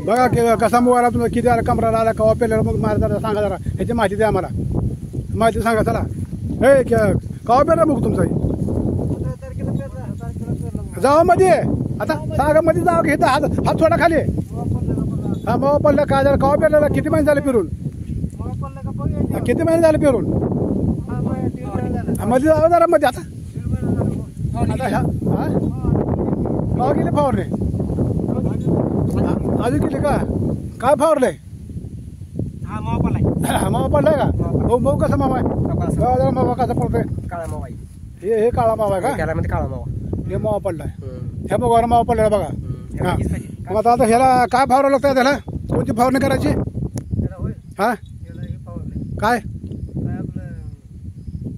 बघा कसा मूग आला तुम्हाला, किती आला कमराला आला, कवा पेरलेला मूग मला जरा सांगा, जरा ह्याची माहिती द्या आम्हाला, माहिती सांगा चला. हे कवा पेरला मूग तुमचा? जावा मध्ये आता सांगा, मध्ये जावा घेता हात थोडा खाली. हा मग पडलं काय झालं, कवा पेरलेला, किती महिने झाले पेरून, किती महिने झाले पेरून? मध्ये जावं जरा मध्ये आता. आता ह्या कवा गेले फवारले? अजून गेले का? काय फवारले? मावा पडलाय का? हो मऊ कसा मावा आहे? जरा मावा कसा पडतोय? काळा मावा आहे. हे काळा मावा आहे का? त्याला काळा मावा. हे मावा पडलाय, ह्या मुगावर मावा पडलाय बघा. हा मग आता ह्याला काय फवारावं लागतं? त्याला कोणती फवारणी करायची? हा काय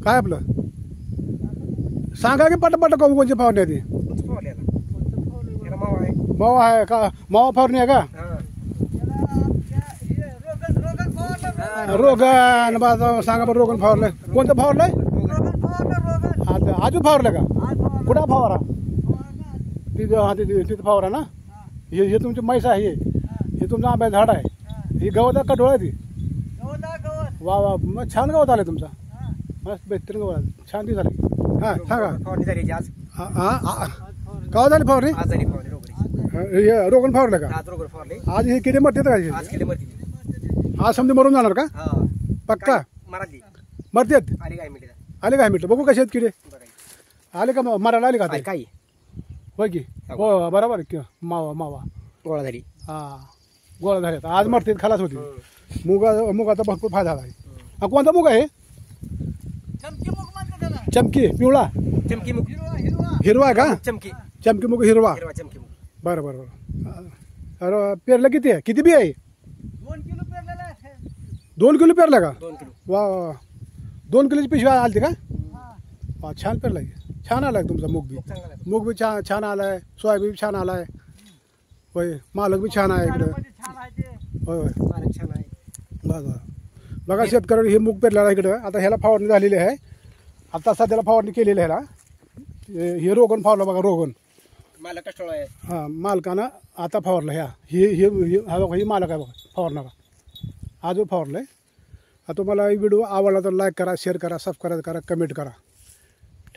काय आपलं सांगा की पटपट कोणती फवारणी आहे ती? मावा आहे का? मावा फवारणी आहे का? रोगन सांगा बरं, रोगन फवारलंय, कोणतं फवारलंय? अजून फवारलं का? कुठं फवारा? तिथं फवारा ना. हे तुमची म्हैस आहे, हे तुमचं आंब्याचं झाड आहे, ही गवत का डोळा ती? वा वा, मग छान गवत आलं तुमचा, मस्त बेहतरीन गवत, छान ती झाली. हां सांगा. कवा झाली फवारणी? रोगन फवारलं का? आज हे किती मरते का? आज समजा मरून जाणार का? पक्का मरतेत? आले काय म्हटलं, बघू कसे आहेत किडे आले का? मरायला आले का? काही होय की? हो बरोबर मावा मावा गोळा झाली. हा गोळा झाले, आज मरते खलास होती. मुगाचा भरपूर फायदा आहे. हा कोणता मुग आहे? चमकी पिवळा, चमकी मुग हिरवा आहे का? चमकी चमकी मुग हिरवा. चमकी मुग. बरं बरं बरं. अरे पेरलं किती आहे? किती बी आहे? 2 किलो पेरलं का? 2 किलो. वा वा, 2 किलोची पिशवी आली का? वा छान पेरला, छान आलाय तुमचा मूग बी. मूग बी छान आलाय, सोयाबीन छान आलाय. होय मालक बी छान आहे इकडं. होय होय छान आहे. बरं बघा शेतकऱ्यांनी हे मूग पेरलेला इकडं. आता ह्याला फवारणी झालेली आहे, आता सध्याला फवारणी केलेली आहे ह्याला. हे रोगन फवारलं बघा, रोगन मला कष्ट आहे. हां मालकानं आता फवारलं. ह्या ही मालक आहे बघा फवारणारा, आजू फवारलं आहे. तुम्हाला व्हिडिओ आवडला तर लाईक करा, शेअर करा, सबस्क्राईब करा, कमेंट करा.